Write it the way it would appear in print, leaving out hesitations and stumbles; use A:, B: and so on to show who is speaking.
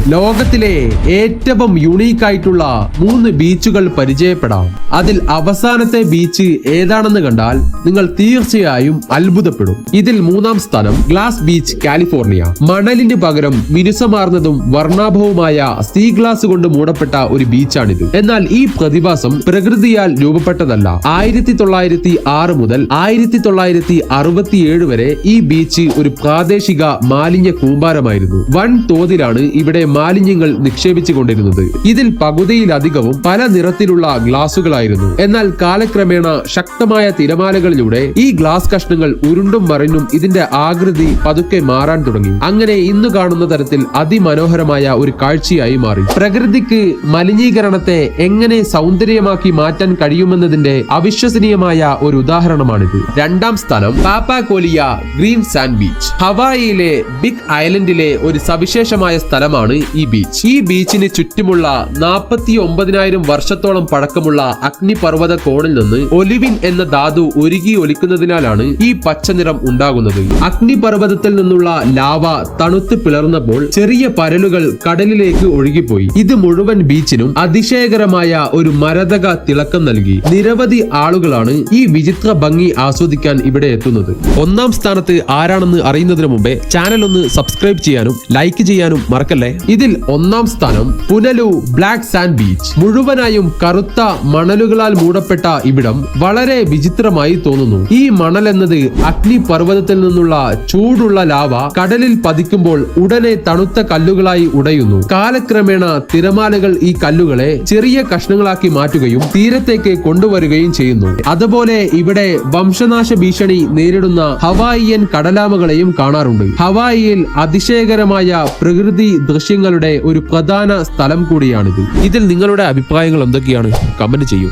A: ലോകത്തിലെ ഏറ്റവും യുണീക്ക് ആയിട്ടുള്ള 3 ബീച്ചുകൾ പരിചയപ്പെടാം. അതിൽ അവസാനത്തെ ബീച്ച് ഏതാണെന്ന് കണ്ടാൽ നിങ്ങൾ തീർച്ചയായും അത്ഭുതപ്പെടും. ഇതിൽ 3-ാം സ്ഥാനം ഗ്ലാസ് ബീച്ച്, കാലിഫോർണിയ. മണലിന് പകരം മിനുസമാർന്നതും വർണ്ണാഭവുമായ സീ ഗ്ലാസ് കൊണ്ട് മൂടപ്പെട്ട ഒരു ബീച്ചാണിത്. എന്നാൽ ഈ പ്രതിഭാസം പ്രകൃതിയാൽ രൂപപ്പെട്ടതല്ല. 1906 മുതൽ 1967 വരെ ഈ ബീച്ച് ഒരു പ്രാദേശിക മാലിന്യ കൂമ്പാരമായിരുന്നു. വൻ തോതിലാണ് ഇവിടെ മാലിന്യങ്ങൾ നിക്ഷേപിച്ചു കൊണ്ടിരുന്നത്. ഇതിൽ പകുതിയിലധികവും പല നിറത്തിലുള്ള ഗ്ലാസുകളായിരുന്നു. എന്നാൽ കാലക്രമേണ ശക്തമായ തിരമാലകളിലൂടെ ഈ ഗ്ലാസ് കഷ്ണങ്ങൾ ഉരുണ്ടും മറിഞ്ഞും ഇതിന്റെ ആകൃതി പതുക്കെ മാറാൻ തുടങ്ങി. അങ്ങനെ ഇന്ന് കാണുന്ന തരത്തിൽ അതിമനോഹരമായ ഒരു കാഴ്ചയായി മാറി. പ്രകൃതിക്ക് മലിനീകരണത്തെ എങ്ങനെ സൗന്ദര്യമാക്കി മാറ്റാൻ കഴിയുമെന്നതിന്റെ അവിശ്വസനീയമായ ഒരു ഉദാഹരണമാണിത്. 2-ാം സ്ഥാനം പാപ്പാകോലിയ ഗ്രീൻ സാൻഡ് ബീച്ച്. ഹവായിയിലെ ബിഗ് ഐലൻഡിലെ ഒരു സവിശേഷമായ സ്ഥലമാണ് ഈ ബീച്ച്. ഈ ബീച്ചിന് ചുറ്റുമുള്ള 49,000 വർഷത്തോളം പഴക്കമുള്ള അഗ്നിപർവ്വത കോണിൽ നിന്ന് ഒലിവിൻ എന്ന ധാതു ഉരുകി ഒലിക്കുന്നതിനാലാണ് ഈ പച്ചനിറം ഉണ്ടാകുന്നത്. അഗ്നിപർവ്വതത്തിൽ നിന്നുള്ള ലാവ തണുത്ത് പിളർന്നപ്പോൾ ചെറിയ പരലുകൾ കടലിലേക്ക് ഒഴുകിപ്പോയി. ഇത് മുഴുവൻ ബീച്ചിനും അതിശയകരമായ ഒരു മരതക തിളക്കം നൽകി. നിരവധി ആളുകളാണ് ഈ വിചിത്ര ഭംഗി ആസ്വദിക്കാൻ ഇവിടെ എത്തുന്നത്. 1-ാം സ്ഥാനത്ത് ആരാണെന്ന് അറിയുന്നതിന് മുമ്പേ ചാനൽ ഒന്ന് സബ്സ്ക്രൈബ് ചെയ്യാനും ലൈക്ക് ചെയ്യാനും മറക്കല്ലേ. ഇതിൽ 1-ാം സ്ഥാനം പുനലു ബ്ലാക്ക് സാൻഡ് ബീച്ച്. മുഴുവനായും കറുത്ത മണലുകളാൽ മൂടപ്പെട്ട ഇവിടം വളരെ വിചിത്രമായി തോന്നുന്നു. ഈ മണൽ എന്നത് അഗ്നിപർവ്വതത്തിൽ നിന്നുള്ള ചൂടുള്ള ലാവ കടലിൽ പതിക്കുമ്പോൾ ഉടനെ തണുത്ത കല്ലുകളായി ഉടയുന്നു. കാലക്രമേണ തിരമാലകൾ ഈ കല്ലുകളെ ചെറിയ കഷ്ണങ്ങളാക്കി മാറ്റുകയും തീരത്തേക്ക് കൊണ്ടുവരികയും ചെയ്യുന്നു. അതുപോലെ ഇവിടെ വംശനാശ ഭീഷണി നേരിടുന്ന ഹവായിയൻ കടലാമകളെയും കാണാറുണ്ട്. ഹവായിയിൽ അതിശയകരമായ പ്രകൃതി ദൃശ്യങ്ങളുടെ ഒരു പ്രധാന സ്ഥലം കൂടിയാണിത്. ഇതിൽ നിങ്ങളുടെ അഭിപ്രായങ്ങൾ എന്തൊക്കെയാണ്? കമന്റ് ചെയ്യൂ.